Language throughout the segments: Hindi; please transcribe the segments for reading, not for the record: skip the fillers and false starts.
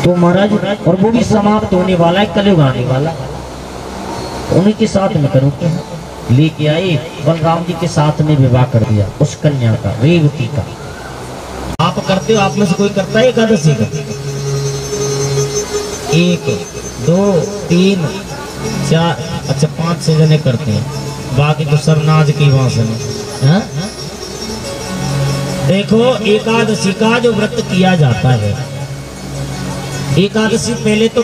तो महाराज और वो भी समाप्त होने वाला है, कलयुग आने वाला, उन्हीं के साथ में करोगे। लेके आए बलराम जी के साथ में विवाह कर दिया उस कन्या का, रेवती का। आप करते हो, आप में से कोई करता है एकादशी का? 1 2 3 4 अच्छा 5-6 जने करते हैं, बाकी तो सब नाज की वासना। हाँ? देखो एकादशी का जो व्रत किया जाता है, एकादशी पहले तो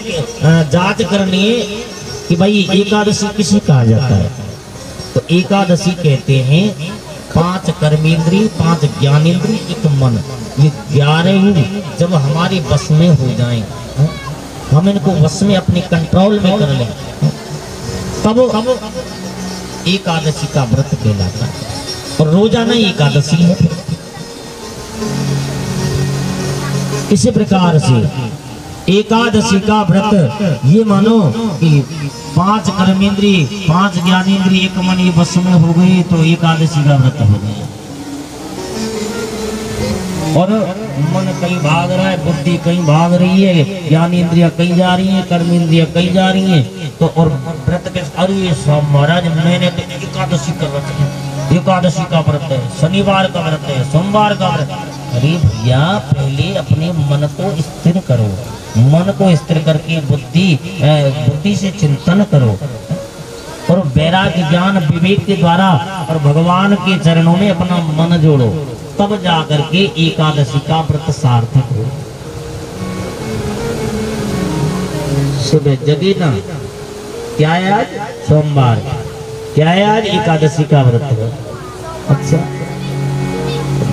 जांच करनी है कि भाई एकादशी किसे कहा जाता है। तो एकादशी कहते हैं 5 कर्मेंद्री, 5 ज्ञानेंद्री, 1 मन, ये 11 जब हमारे बस में हो जाएं, हम इनको वश में अपने कंट्रोल में कर लें, तब एकादशी का व्रत कहलाता है। और रोजाना एकादशी है। इसी प्रकार से एकादशी का व्रत ये मानो कि 5 कर्मेंद्री, 5 ज्ञानेंद्री, 1 मन ये बस में हो गई तो एकादशी का व्रत हो गया। और मन कहीं भाग रहा है, बुद्धि कहीं भाग रही है, ज्ञानेंद्रियां कहीं जा रही हैं, कर्मेंद्रियां कहीं जा रही हैं, तो और व्रत के अरे सब महाराज मैंने तो एकादशी का व्रत है, एकादशी का व्रत है, शनिवार का व्रत है, सोमवार का व्रत है। अरे भैया पहले अपने मन को स्थिर करो, मन को स्थिर करके बुद्धि से चिंतन करो और वैराग्य ज्ञान विवेक के द्वारा और भगवान के चरणों में अपना मन जोड़ो, तब जाकर के एकादशी का व्रत सार्थक हो। सुबह जगी ना, क्या है आज? सोमवार। क्या है आज? एकादशी का व्रत है। अच्छा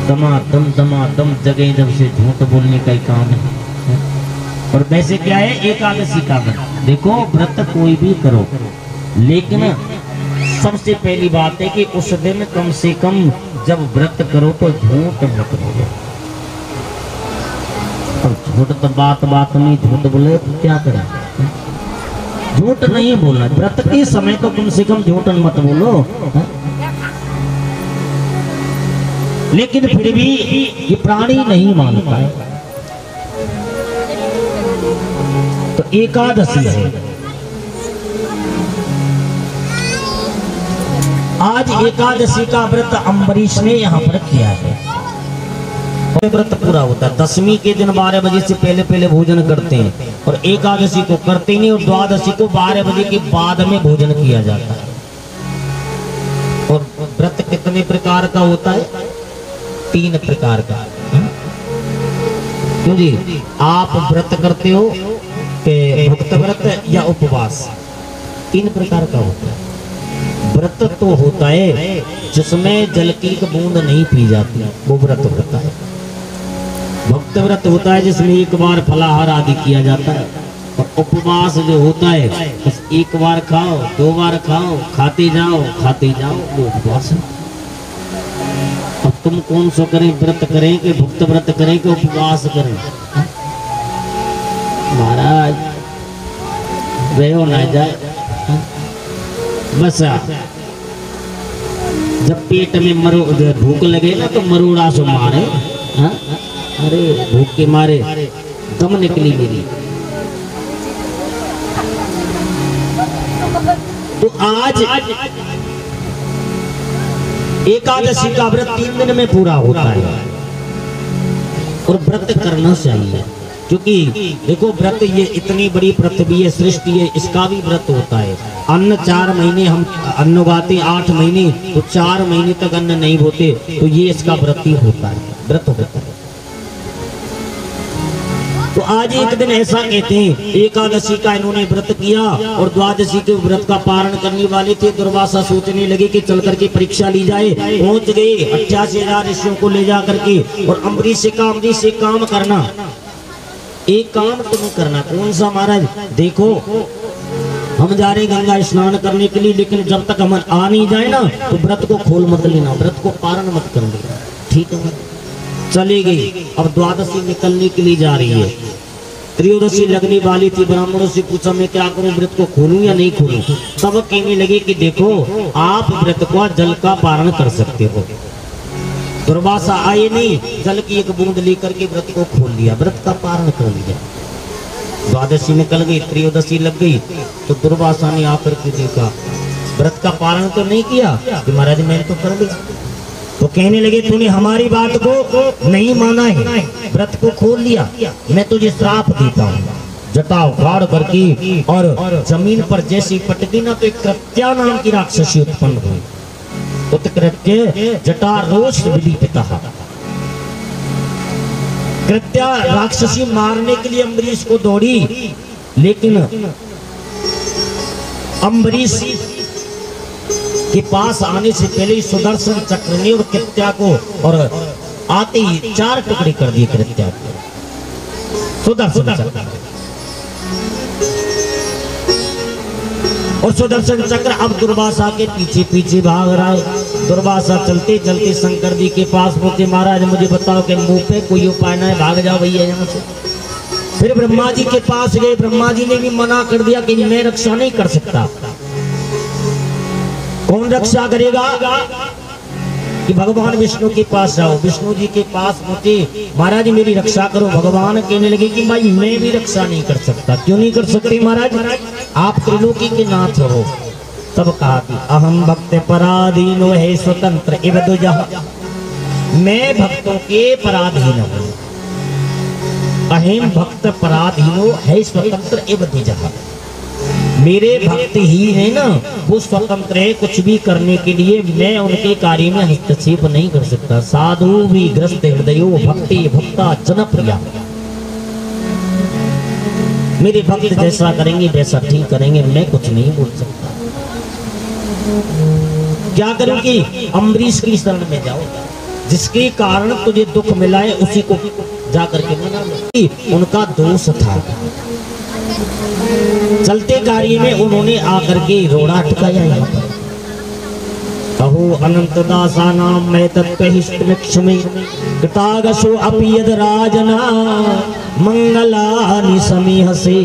दमादम जगह जब से झूठ बोलने का ही काम है। और वैसे क्या है एकादशी का व्रत? देखो व्रत कोई भी करो, लेकिन सबसे पहली बात है कि उस दिन कम से कम जब व्रत करो तो झूठ मत बोलो। और झूठ तो बात में झूठ बोले तो क्या करें? झूठ नहीं बोलना। व्रत के समय तो कम से कम झूठ मत बोलो। लेकिन फिर भी ये प्राणी नहीं मानता है। तो एकादशी है आज, एकादशी का व्रत अम्बरीश ने यहाँ पर किया है। व्रत पूरा होता है 10वीं के दिन 12 बजे से पहले भोजन करते हैं, और एकादशी को करते नहीं, और द्वादशी को 12 बजे के बाद में भोजन किया जाता है। और व्रत कितने प्रकार का होता है? 3 प्रकार का। क्यों जी? आप व्रत करते हो कि भक्त व्रत या उपवास? 3 प्रकार का होता है। व्रत तो होता है जिसमें जल की एक बूंद नहीं पी जाती, वो व्रत होता है। भक्त व्रत होता है जिसमें एक बार फलाहार आदि किया जाता है। और उपवास जो होता है बस एक बार खाओ, 2 बार खाओ, खाते जाओ, वो उपवास है। अब तुम कौन सा करें? व्रत करें कि भक्त व्रत करें कि उपवास करें? महाराज वे ना जाए। बस जब पेट में भूख लगे ना तो मरोड़ा से मारे। हा? अरे भूख के मारे दम निकली मेरी। तो आज एकादशी का व्रत 3 दिन में पूरा होता है, और व्रत करना चाहिए। क्योंकि देखो व्रत ये इतनी बड़ी पृथ्वी है, सृष्टि है, इसका भी व्रत होता है। अन्न 4 महीने हम अन्न उगाते, 8 महीने, तो 4 महीने तक अन्न नहीं होते, तो ये इसका व्रत ही होता है, व्रत होता है। तो आज एक दिन ऐसा कहते हैं एकादशी का इन्होंने व्रत किया, और द्वादशी के व्रत का पारण करने वाले थे। दुर्वासा सोचने लगे कि चल करके परीक्षा ली जाए। पहुंच गए 88,000 ऋषियों को ले जा करके, और अम्बरीश से काम करना, एक काम तुम्हें करना। कौन सा महाराज? देखो हम जा रहे गंगा स्नान करने के लिए, लेकिन जब तक हम आ नहीं जाए ना तो व्रत को खोल मत लेना, व्रत को पारण मत कर लेना। ठीक है, चली गई। अब द्वादशी निकलने के लिए जा रही है, त्रयोदशी लगने वाली थी। ब्राह्मणों से पूछा मैं क्या करूं, व्रत को खोलूं या नहीं खोलूं? तब कहने लगे कि देखो आप व्रत को जल का पारण कर सकते हो। दुर्वासा आए नहीं, जल की एक बूंद लेकर के व्रत को खोल लिया, व्रत का पारण कर लिया। द्वादशी निकल गई, त्रयोदशी लग गई, तो दुर्वासा ने आकर के देखा व्रत का पालन तो नहीं किया कि महाराज मैंने तो कर लिया। तो कहने लगे तूने हमारी बात को नहीं माना है, व्रत को खोल लिया, मैं तुझे श्राप देता हूँ। जटा उखाड़ करके और जमीन पर जैसी पटकी ना तो एक कृत्या नाम की राक्षसी उत्पन्न हुई। उत्कृत्य जटा रोष विदीपिता। कृत्या राक्षसी मारने के लिए अम्बरीश को दौड़ी, लेकिन अम्बरीश के पास आने से पहले ही सुदर्शन चक्र ने और कृत्या को और आते ही 4 टुकड़े कर दिए कृत्या को। सुदर्शन चक्र और सुदर्शन चक्र अब दुर्वासा के पीछे पीछे भाग रहा है। दुर्वासा चलते चलते शंकर जी के पास पहुंचे, महाराज मुझे बताओ कि मुंह पे कोई उपाय ना है, भाग जाओ भैया यहाँ से। फिर ब्रह्मा जी के पास गए, ब्रह्मा जी ने भी मना कर दिया कि मैं रक्षा नहीं कर सकता। कौन रक्षा करेगा? कि भगवान विष्णु के पास जाओ। विष्णु जी के पास पहुंचे, महाराज मेरी रक्षा करो। भगवान कहने लगे कि भाई मैं भी रक्षा नहीं कर सकता। क्यों नहीं कर सकते महाराज? आप त्रिलोकी के नाथ हो। तब कहा कि अहम भक्त पराधीनो है स्वतंत्र इव दुजः, मैं भक्तों के पराधीन हूँ। अहम भक्त पराधीनो है स्वतंत्र इव दुजः, मेरे भक्त ही है ना वो स्वतंत्र है कुछ भी करने के लिए, मैं उनके कार्य में हस्तक्षेप नहीं कर सकता। साधु भी ग्रस्त हृदयो भक्ति भक्ता जनप्रिया, मेरे भक्त जैसा करेंगे वैसा ठीक करेंगे, मैं कुछ नहीं बोल सकता। क्या करूं कि अम्बरीश की शरण में जाओ, जिसके कारण तुझे दुख मिला है उसी को जाकर के मना लो। उनका दोष था, चलते कार्य में उन्होंने आकर के रोड़ा अटकाया। यहाँ पर कहो अनंत दासा नाम मैं तत्वहिष्टमिक्षमे कृतागसो अपि यद राजना मंगलानि समीहसे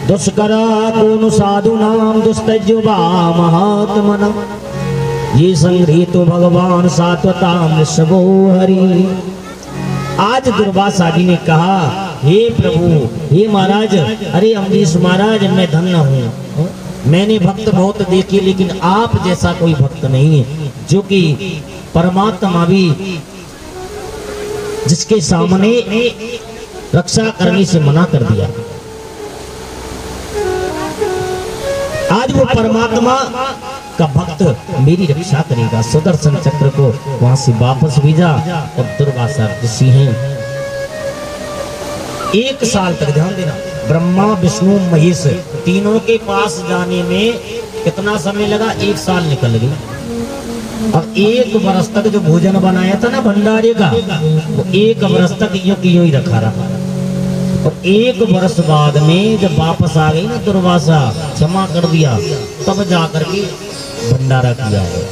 दुष्करा कोनो साधु नाम दुस्तजुबा महात्मना ये संग्रहीतो भगवान सात्वताम ऋषभो हरि। आज दुर्वासा जी ने कहा हे प्रभु, हे महाराज, अरे अम्बरीश महाराज मैं धन्य हूँ, मैंने भक्त बहुत देखे लेकिन आप जैसा कोई भक्त नहीं है जो कि परमात्मा भी जिसके सामने रक्षा करने से मना कर दिया। आज वो परमात्मा का भक्त मेरी रक्षा करेगा। सुदर्शन चक्र को वहां से वापस भेजा और दुर्वासा ऋषि हैं 1 साल तक, ध्यान देना, ब्रह्मा विष्णु महेश तीनों के पास जाने में कितना समय लगा? 1 साल निकल गया। और 1 वर्ष तक जो भोजन बनाया था ना भंडारे का, वो 1 वर्ष तक यूं की यूं ही रखा रहा। और 1 वर्ष बाद में जब वापस आ गई ना दुर्वासा, क्षमा कर दिया, तब जाकर के भंडारा किया है।